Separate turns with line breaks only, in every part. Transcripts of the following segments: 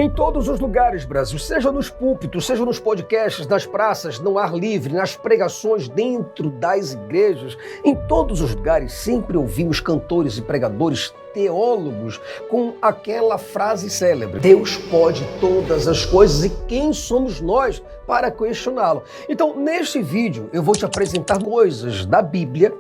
Em todos os lugares, Brasil, seja nos púlpitos, seja nos podcasts, nas praças, no ar livre, nas pregações dentro das igrejas, em todos os lugares sempre ouvimos cantores e pregadores teólogos com aquela frase célebre: Deus pode todas as coisas, e quem somos nós para questioná-lo? Então, neste vídeo, eu vou te apresentar coisas da Bíblia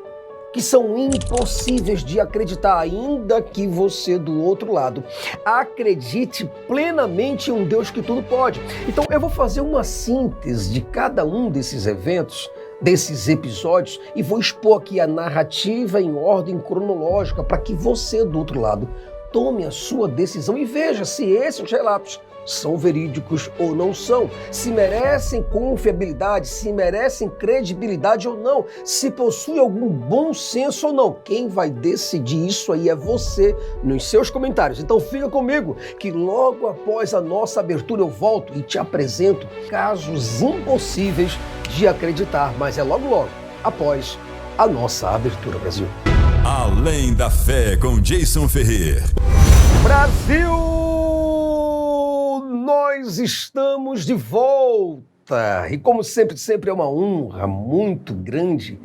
que são impossíveis de acreditar, ainda que você, do outro lado, acredite plenamente em um Deus que tudo pode. Então, eu vou fazer uma síntese de cada um desses eventos, desses episódios, e vou expor aqui a narrativa em ordem cronológica para que você, do outro lado, tome a sua decisão e veja se esses relatos são verídicos ou não são, se merecem confiabilidade, se merecem credibilidade ou não, se possui algum bom senso ou não. Quem vai decidir isso aí é você nos seus comentários. Então fica comigo que logo após a nossa abertura eu volto e te apresento casos impossíveis de acreditar, mas é logo após a nossa abertura, Brasil.
Além da Fé com Jason Ferrer.
Brasil! Nós estamos de volta e como sempre é uma honra muito grande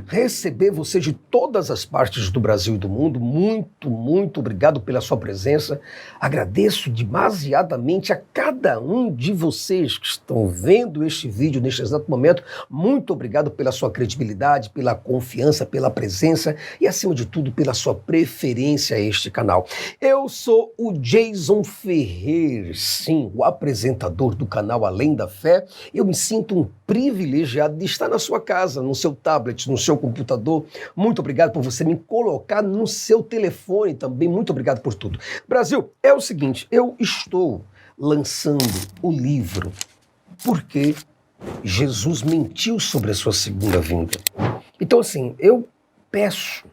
receber você de todas as partes do Brasil e do mundo. Muito obrigado pela sua presença. Agradeço demasiadamente a cada um de vocês que estão vendo este vídeo neste exato momento. Muito obrigado pela sua credibilidade, pela confiança, pela presença e, acima de tudo, pela sua preferência a este canal. Eu sou o Jason Ferrer, sim, o apresentador do canal Além da Fé. Eu me sinto um privilegiado de estar na sua casa, no seu tablet, no seu computador. Muito obrigado por você me colocar no seu telefone também. Muito obrigado por tudo. Brasil, é o seguinte, eu estou lançando o livro Porque Jesus Mentiu sobre a Sua Segunda Vinda. Então, assim, eu peço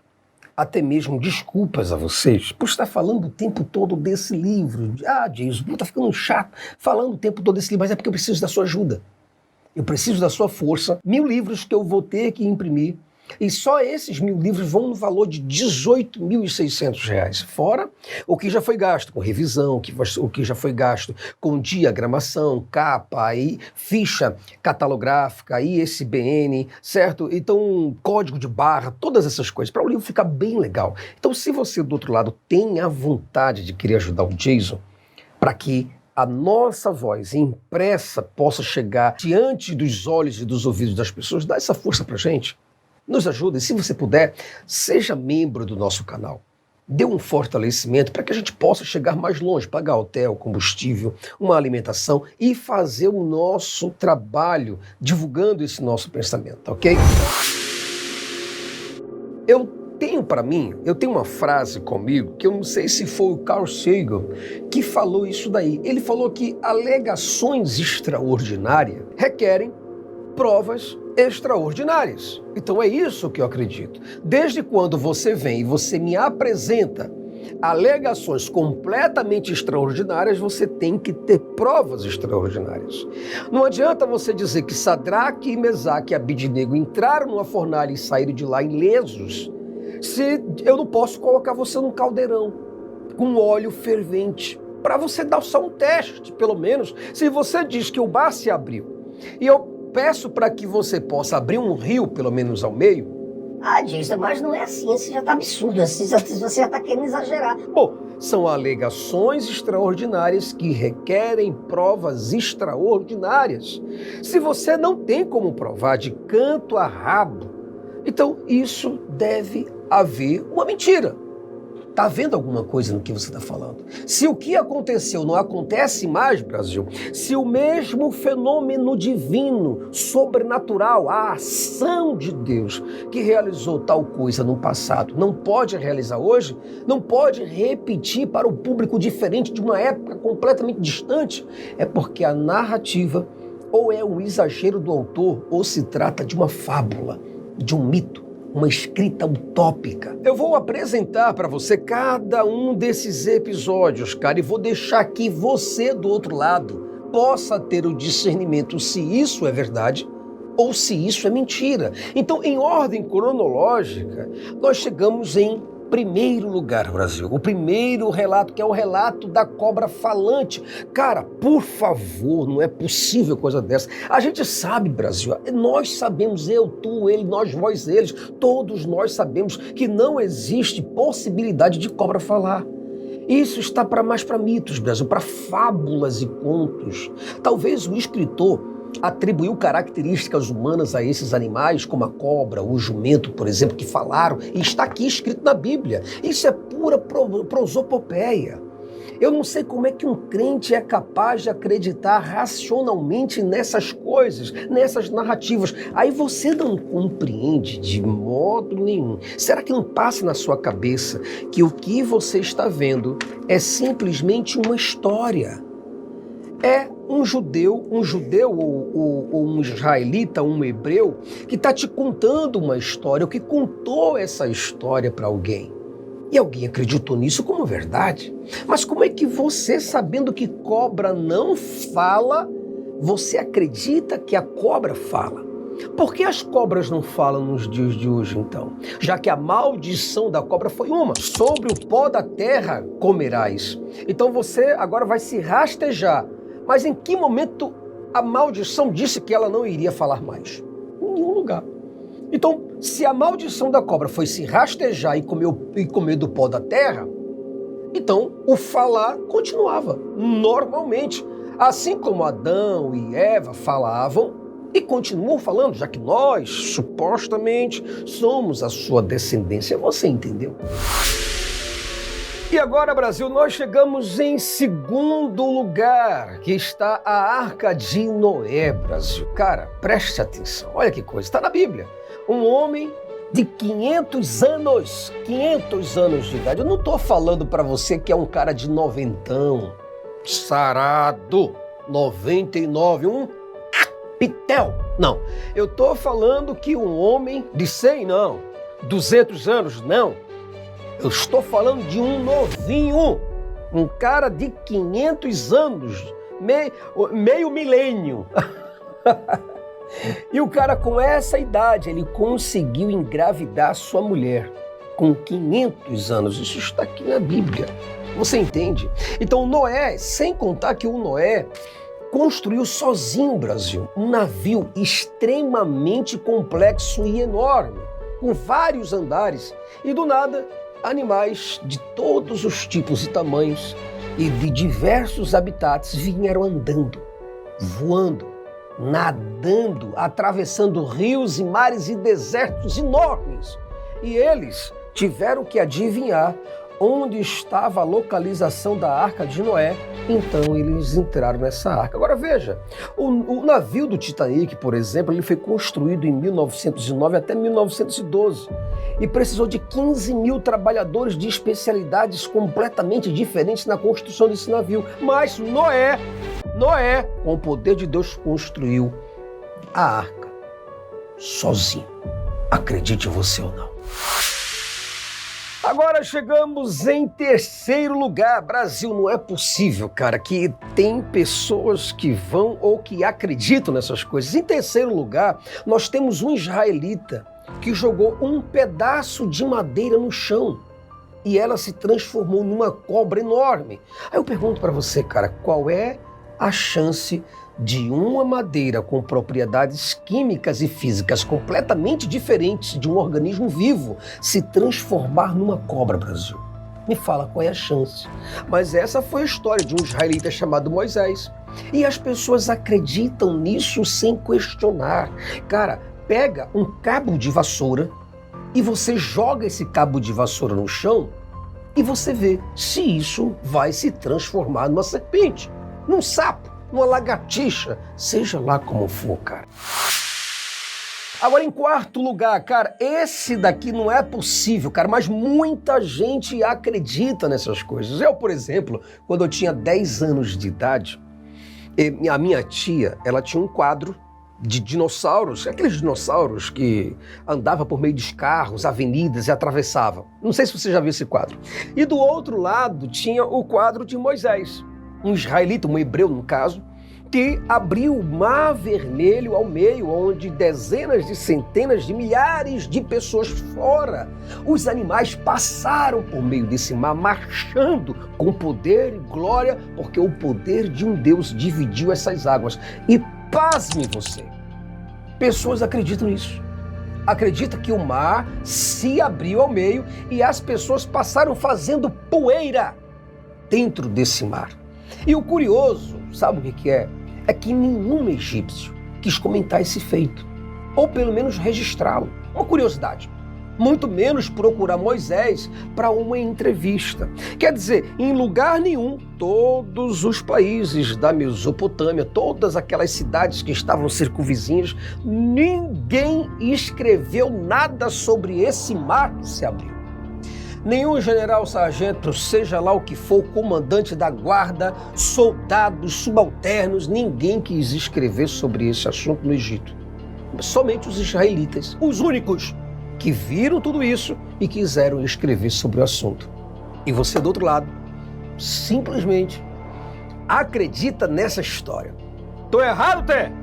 até mesmo desculpas a vocês por estar falando o tempo todo desse livro. Jesus, tá ficando chato falando o tempo todo desse livro, mas é porque eu preciso da sua ajuda. Eu preciso da sua força. 1000 livros que eu vou ter que imprimir. E só esses 1000 livros vão no valor de R$18.600. Fora o que já foi gasto com revisão, o que já foi gasto com diagramação, capa, aí, ficha catalográfica, ISBN, certo? Então, código de barra, todas essas coisas, para o livro ficar bem legal. Então, se você do outro lado tem a vontade de querer ajudar o Jason, para que a nossa voz impressa possa chegar diante dos olhos e dos ouvidos das pessoas, dá essa força pra gente. Nos ajuda e, se você puder, seja membro do nosso canal. Dê um fortalecimento para que a gente possa chegar mais longe, pagar hotel, combustível, uma alimentação e fazer o nosso trabalho divulgando esse nosso pensamento, ok? Eu tenho uma frase comigo que eu não sei se foi o Carl Sagan que falou isso daí. Ele falou que alegações extraordinárias requerem provas extraordinárias. Então é isso que eu acredito. Desde quando você vem e você me apresenta alegações completamente extraordinárias, você tem que ter provas extraordinárias. Não adianta você dizer que Sadraque, Mesaque e Abidnego entraram numa fornalha e saíram de lá ilesos, se eu não posso colocar você num caldeirão com óleo fervente, para você dar só um teste, pelo menos. Se você diz que o mar se abriu, e eu peço para que você possa abrir um rio, pelo menos ao meio.
Jason, mas não é assim, isso já tá absurdo, assim, você já tá querendo exagerar.
Bom, são alegações extraordinárias que requerem provas extraordinárias. Se você não tem como provar de canto a rabo, então isso deve haver uma mentira. Tá vendo alguma coisa no que você está falando? Se o que aconteceu não acontece mais, Brasil, se o mesmo fenômeno divino, sobrenatural, a ação de Deus que realizou tal coisa no passado não pode realizar hoje, não pode repetir para o público diferente de uma época completamente distante, é porque a narrativa ou é um exagero do autor ou se trata de uma fábula, de um mito, uma escrita utópica. Eu vou apresentar para você cada um desses episódios, cara, e vou deixar que você, do outro lado, possa ter o discernimento se isso é verdade ou se isso é mentira. Então, em ordem cronológica, nós chegamos em primeiro lugar, Brasil, o primeiro relato, que é o relato da cobra falante. Cara, por favor, não é possível coisa dessa. A gente sabe, Brasil, nós sabemos, eu, tu, ele, nós, vós, eles, todos nós sabemos que não existe possibilidade de cobra falar. Isso está mais para mitos, Brasil, para fábulas e contos. Talvez o escritor atribuiu características humanas a esses animais, como a cobra, o jumento, por exemplo, que falaram, e está aqui escrito na Bíblia. Isso é pura prosopopeia. Eu não sei como é que um crente é capaz de acreditar racionalmente nessas coisas, nessas narrativas. Aí você não compreende de modo nenhum. Será que não passa na sua cabeça que o que você está vendo é simplesmente uma história? É um judeu ou um israelita, um hebreu, que está te contando uma história, ou que contou essa história para alguém. E alguém acreditou nisso como verdade. Mas como é que você, sabendo que cobra não fala, você acredita que a cobra fala? Por que as cobras não falam nos dias de hoje, então? Já que a maldição da cobra foi uma: sobre o pó da terra comerás. Então você agora vai se rastejar. Mas em que momento a maldição disse que ela não iria falar mais? Em nenhum lugar. Então, se a maldição da cobra foi se rastejar e comer do pó da terra, então o falar continuava normalmente. Assim como Adão e Eva falavam e continuam falando, já que nós, supostamente, somos a sua descendência. Você entendeu? E agora, Brasil, nós chegamos em segundo lugar, que está a Arca de Noé, Brasil. Cara, preste atenção, olha que coisa, está na Bíblia. Um homem de 500 anos de idade. Eu não estou falando para você que é um cara de noventão, sarado, 99, um pitel. Não, eu estou falando que um homem de 100, não, 200 anos, não. Eu estou falando de um novinho, um cara de 500 anos, meio milênio. E o cara com essa idade, ele conseguiu engravidar sua mulher com 500 anos. Isso está aqui na Bíblia. Você entende? Então Noé, sem contar que o Noé construiu sozinho, Brasil, um navio extremamente complexo e enorme, com vários andares. E do nada, animais de todos os tipos e tamanhos e de diversos habitats vieram andando, voando, nadando, atravessando rios e mares e desertos enormes. E eles tiveram que adivinhar onde estava a localização da Arca de Noé. Então eles entraram nessa arca. Agora veja, o navio do Titanic, por exemplo, ele foi construído em 1909 até 1912 e precisou de 15 mil trabalhadores de especialidades completamente diferentes na construção desse navio. Mas Noé, com o poder de Deus, construiu a arca sozinho. Acredite você ou não. Agora chegamos em terceiro lugar. Brasil, não é possível, cara, que tem pessoas que vão ou que acreditam nessas coisas. Em terceiro lugar, nós temos um israelita que jogou um pedaço de madeira no chão e ela se transformou numa cobra enorme. Aí eu pergunto para você, cara, qual é a chance de uma madeira com propriedades químicas e físicas completamente diferentes de um organismo vivo se transformar numa cobra, Brasil? Me fala qual é a chance. Mas essa foi a história de um israelita chamado Moisés. E as pessoas acreditam nisso sem questionar. Cara, pega um cabo de vassoura e você joga esse cabo de vassoura no chão e você vê se isso vai se transformar numa serpente, num sapo, uma lagartixa, seja lá como for, cara. Agora, em quarto lugar, cara, esse daqui não é possível, cara, mas muita gente acredita nessas coisas. Eu, por exemplo, quando eu tinha 10 anos de idade, a minha tia, ela tinha um quadro de dinossauros, aqueles dinossauros que andavam por meio dos carros, avenidas e atravessavam. Não sei se você já viu esse quadro. E do outro lado tinha o quadro de Moisés, um israelita, um hebreu no caso, que abriu o Mar Vermelho ao meio, onde dezenas de centenas de milhares de pessoas fora. Os animais passaram por meio desse mar, marchando com poder e glória, porque o poder de um Deus dividiu essas águas. E pasme você, pessoas acreditam nisso. Acredita que o mar se abriu ao meio e as pessoas passaram fazendo poeira dentro desse mar. E o curioso, sabe o que é? É que nenhum egípcio quis comentar esse feito, ou pelo menos registrá-lo. Uma curiosidade. Muito menos procurar Moisés para uma entrevista. Quer dizer, em lugar nenhum, todos os países da Mesopotâmia, todas aquelas cidades que estavam circunvizinhas, ninguém escreveu nada sobre esse mar que se abriu. Nenhum general, sargento, seja lá o que for, comandante da guarda, soldados, subalternos, ninguém quis escrever sobre esse assunto no Egito. Somente os israelitas, os únicos que viram tudo isso e quiseram escrever sobre o assunto. E você, do outro lado, simplesmente acredita nessa história. Tô errado, Té?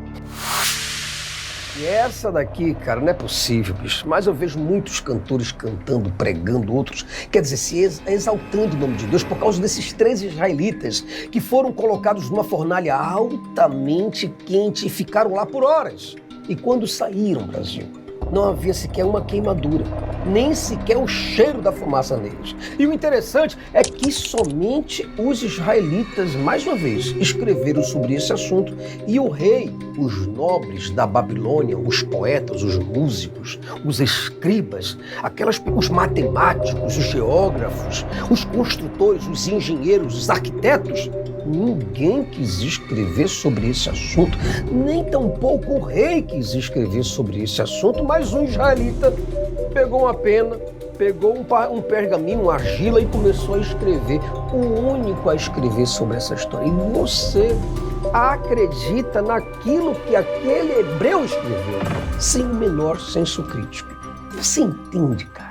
E essa daqui, cara, não é possível, bicho. Mas eu vejo muitos cantores cantando, pregando, outros, quer dizer, se exaltando o nome de Deus por causa desses 3 israelitas que foram colocados numa fornalha altamente quente e ficaram lá por horas. E quando saíram, Brasil, não havia sequer uma queimadura, nem sequer o cheiro da fumaça neles. E o interessante é que somente os israelitas, mais uma vez, escreveram sobre esse assunto e o rei, os nobres da Babilônia, os poetas, os músicos, os escribas, os matemáticos, os geógrafos, os construtores, os engenheiros, os arquitetos, ninguém quis escrever sobre esse assunto, nem tampouco o rei quis escrever sobre esse assunto, mas um israelita pegou uma pena, pegou um pergaminho, uma argila e começou a escrever, o único a escrever sobre essa história. E você acredita naquilo que aquele hebreu escreveu, sem o menor senso crítico. Você entende, cara?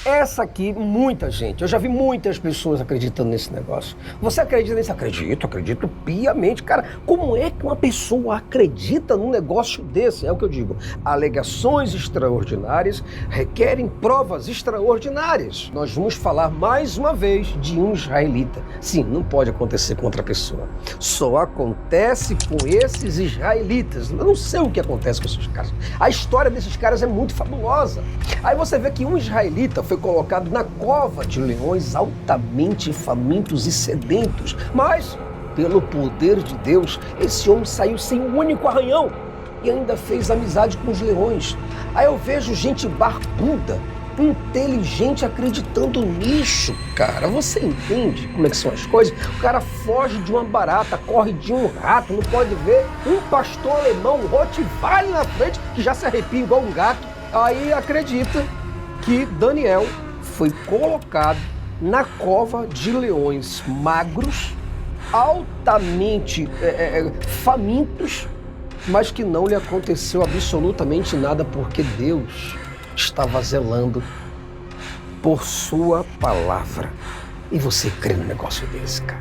Essa aqui, muita gente, eu já vi muitas pessoas acreditando nesse negócio. Você acredita nisso? Acredito piamente. Cara, como é que uma pessoa acredita num negócio desse? É o que eu digo. Alegações extraordinárias requerem provas extraordinárias. Nós vamos falar mais uma vez de um israelita. Sim, não pode acontecer com outra pessoa. Só acontece com esses israelitas. Eu não sei o que acontece com esses caras. A história desses caras é muito fabulosa. Aí você vê que um israelita foi colocado na cova de leões altamente famintos e sedentos. Mas, pelo poder de Deus, esse homem saiu sem um único arranhão e ainda fez amizade com os leões. Aí eu vejo gente barbuda, inteligente acreditando nisso, cara. Você entende como é que são as coisas? O cara foge de uma barata, corre de um rato, não pode ver um pastor alemão, um Rottweiler na frente, que já se arrepia igual um gato. Aí acredita que Daniel foi colocado na cova de leões magros, altamente famintos, mas que não lhe aconteceu absolutamente nada, porque Deus estava zelando por sua palavra. E você crê num negócio desse, cara?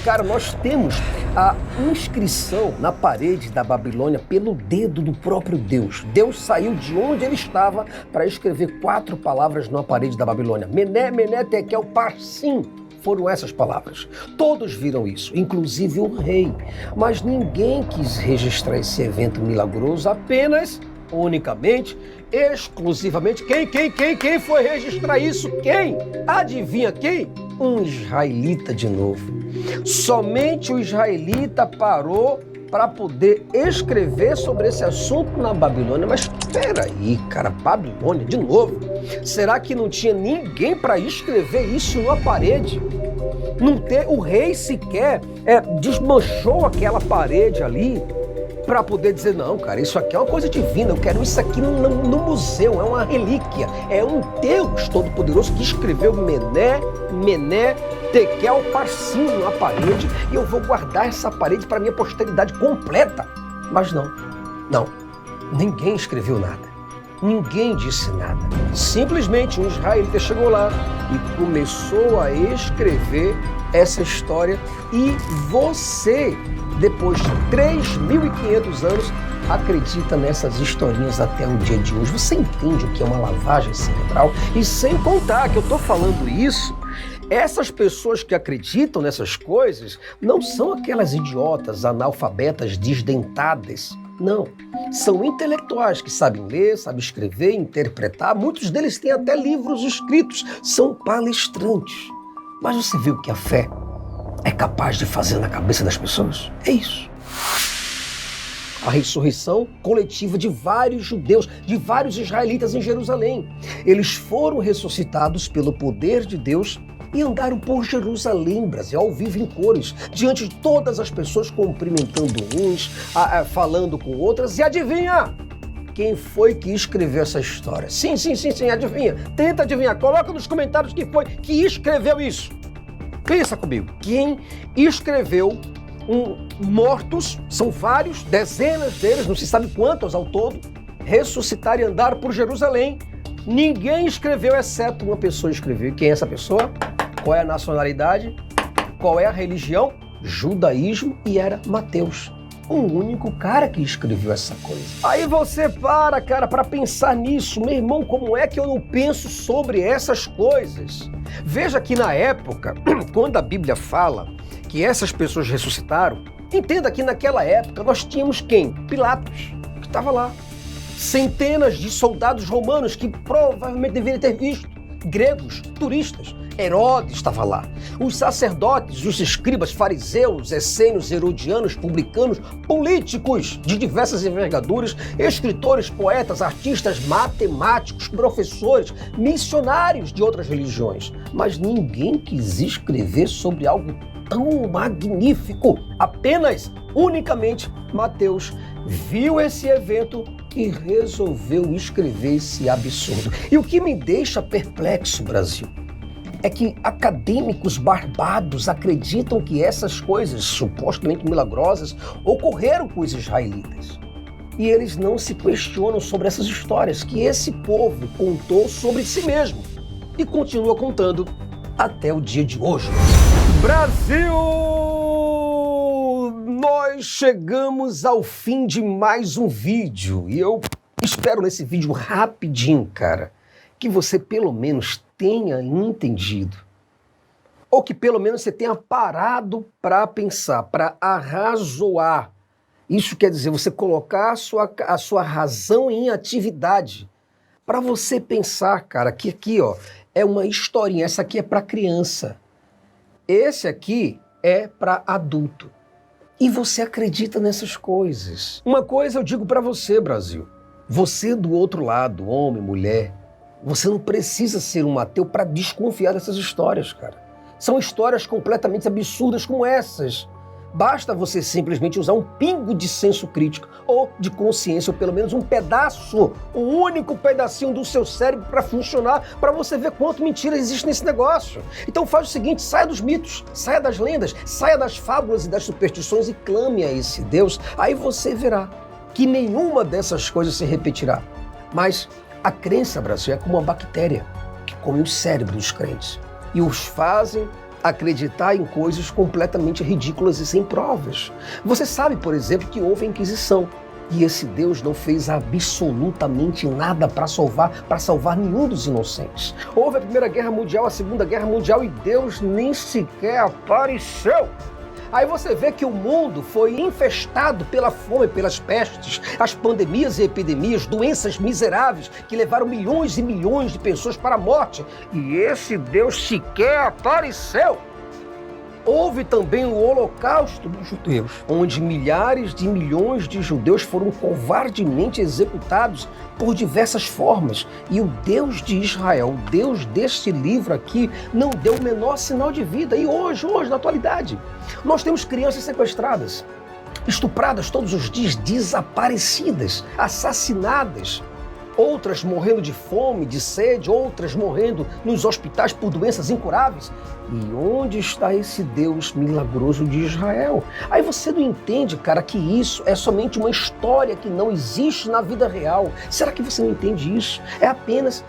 Cara, nós temos a inscrição na parede da Babilônia pelo dedo do próprio Deus. Deus saiu de onde ele estava para escrever 4 palavras na parede da Babilônia. Mené, Mené, Tekel, Parsim. Foram essas palavras. Todos viram isso, inclusive o rei. Mas ninguém quis registrar esse evento milagroso, apenas, unicamente, exclusivamente. Quem foi registrar isso? Quem? Adivinha quem? Um israelita de novo. Somente o israelita parou para poder escrever sobre esse assunto na Babilônia. Mas espera aí, cara, Babilônia de novo? Será que não tinha ninguém para escrever isso numa parede? O rei sequer desmanchou aquela parede ali para poder dizer, não, cara, isso aqui é uma coisa divina, eu quero isso aqui no museu, é uma relíquia, é um Deus Todo-Poderoso que escreveu Mené, Mené, Tekel, Parsim na parede, e eu vou guardar essa parede para minha posteridade completa. Mas não, ninguém escreveu nada, ninguém disse nada. Simplesmente um israelita chegou lá e começou a escrever essa história e você, depois de 3.500 anos, acredita nessas historinhas até o dia de hoje. Você entende o que é uma lavagem cerebral? E sem contar que eu estou falando isso, essas pessoas que acreditam nessas coisas não são aquelas idiotas, analfabetas, desdentadas. Não, são intelectuais que sabem ler, sabem escrever, interpretar. Muitos deles têm até livros escritos, são palestrantes. Mas você vê o que a fé é capaz de fazer na cabeça das pessoas? É isso. A ressurreição coletiva de vários judeus, de vários israelitas em Jerusalém. Eles foram ressuscitados pelo poder de Deus e andaram por Jerusalém, Brasil, ao vivo em cores, diante de todas as pessoas, cumprimentando uns, falando com outras. E adivinha? Quem foi que escreveu essa história? Sim, adivinha. Tenta adivinhar. Coloca nos comentários quem foi que escreveu isso. Pensa comigo. Quem escreveu mortos, são vários, dezenas deles, não se sabe quantos ao todo, ressuscitar e andar por Jerusalém. Ninguém escreveu, exceto uma pessoa escreveu. Quem é essa pessoa? Qual é a nacionalidade? Qual é a religião? Judaísmo, e era Mateus. O único cara que escreveu essa coisa. Aí você para pensar nisso. Meu irmão, como é que eu não penso sobre essas coisas? Veja que na época, quando a Bíblia fala que essas pessoas ressuscitaram, entenda que naquela época nós tínhamos quem? Pilatos, que estava lá. Centenas de soldados romanos que provavelmente deveriam ter visto. Gregos, turistas. Herodes estava lá. Os sacerdotes, os escribas, fariseus, essênios, herodianos, publicanos, políticos de diversas envergaduras, escritores, poetas, artistas, matemáticos, professores, missionários de outras religiões. Mas ninguém quis escrever sobre algo tão magnífico. Apenas, unicamente, Mateus viu esse evento e resolveu escrever esse absurdo. E o que me deixa perplexo, Brasil, é que acadêmicos barbados acreditam que essas coisas supostamente milagrosas ocorreram com os israelitas. E eles não se questionam sobre essas histórias que esse povo contou sobre si mesmo e continua contando até o dia de hoje. Brasil! Nós chegamos ao fim de mais um vídeo e eu espero nesse vídeo rapidinho, cara, que você pelo menos tenha entendido, ou que pelo menos você tenha parado para pensar, para arrazoar. Isso quer dizer você colocar a sua razão em atividade, para você pensar, cara, que aqui, ó, é uma historinha, essa aqui é para criança, esse aqui é para adulto. E você acredita nessas coisas. Uma coisa eu digo para você, Brasil, você do outro lado, homem, mulher, você não precisa ser um ateu para desconfiar dessas histórias, cara. São histórias completamente absurdas como essas. Basta você simplesmente usar um pingo de senso crítico ou de consciência, ou pelo menos um pedaço, um único pedacinho do seu cérebro para funcionar, para você ver quanto mentira existe nesse negócio. Então faz o seguinte, saia dos mitos, saia das lendas, saia das fábulas e das superstições e clame a esse Deus. Aí você verá que nenhuma dessas coisas se repetirá. Mas a crença, Brasil, é como uma bactéria que come o cérebro dos crentes e os fazem acreditar em coisas completamente ridículas e sem provas. Você sabe, por exemplo, que houve a Inquisição e esse Deus não fez absolutamente nada para salvar nenhum dos inocentes. Houve a Primeira Guerra Mundial, a Segunda Guerra Mundial e Deus nem sequer apareceu. Aí você vê que o mundo foi infestado pela fome, pelas pestes, as pandemias e epidemias, doenças miseráveis que levaram milhões e milhões de pessoas para a morte. E esse Deus sequer apareceu. Houve também o Holocausto dos judeus, onde milhares de milhões de judeus foram covardemente executados por diversas formas. E o Deus de Israel, o Deus deste livro aqui, não deu o menor sinal de vida. E hoje, na atualidade, nós temos crianças sequestradas, estupradas todos os dias, desaparecidas, assassinadas. Outras morrendo de fome, de sede, outras morrendo nos hospitais por doenças incuráveis. E onde está esse Deus milagroso de Israel? Aí você não entende, cara, que isso é somente uma história que não existe na vida real. Será que você não entende isso?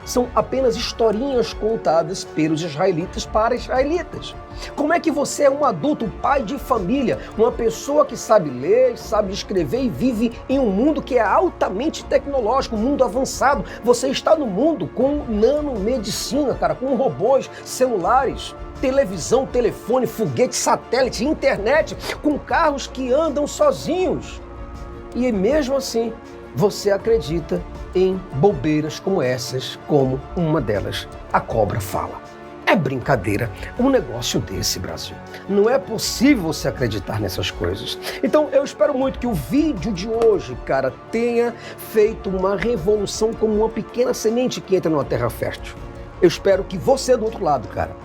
São apenas historinhas contadas pelos israelitas para israelitas. Como é que você é um adulto, pai de família, uma pessoa que sabe ler, sabe escrever e vive em um mundo que é altamente tecnológico, um mundo avançado. Você está no mundo com nanomedicina, cara, com robôs, celulares, televisão, telefone, foguete, satélite, internet, com carros que andam sozinhos. E mesmo assim, você acredita em bobeiras como essas, como uma delas, a cobra fala. É brincadeira um negócio desse, Brasil. Não é possível você acreditar nessas coisas. Então eu espero muito que o vídeo de hoje, cara, tenha feito uma revolução como uma pequena semente que entra numa terra fértil. Eu espero que você do outro lado, cara,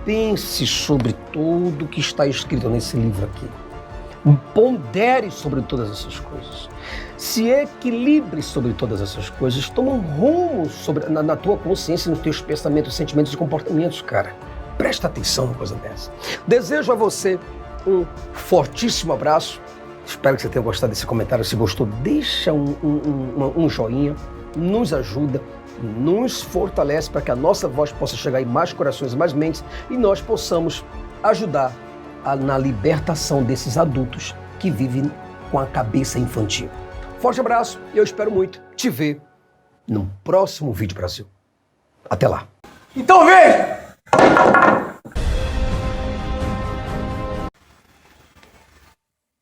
pense sobre tudo que está escrito nesse livro aqui. Pondere sobre todas essas coisas. Se equilibre sobre todas essas coisas. Toma um rumo na tua consciência, nos teus pensamentos, sentimentos e comportamentos, cara. Presta atenção numa coisa dessa. Desejo a você um fortíssimo abraço. Espero que você tenha gostado desse comentário. Se gostou, deixa um joinha. Nos ajuda, nos fortalece para que a nossa voz possa chegar em mais corações e mais mentes e nós possamos ajudar na libertação desses adultos que vivem com a cabeça infantil. Forte abraço e eu espero muito te ver no próximo vídeo, Brasil. Até lá.
Então veja!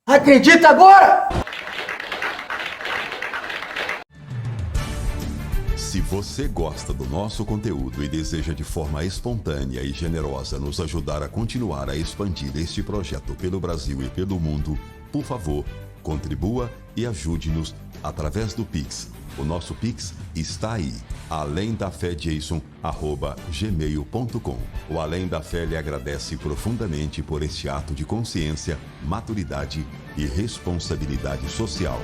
Acredita agora?
Se você gosta do nosso conteúdo e deseja de forma espontânea e generosa nos ajudar a continuar a expandir este projeto pelo Brasil e pelo mundo, por favor, contribua e ajude-nos através do Pix. O nosso Pix está aí, alemdafejason@gmail.com. O Além da Fé lhe agradece profundamente por este ato de consciência, maturidade e responsabilidade social.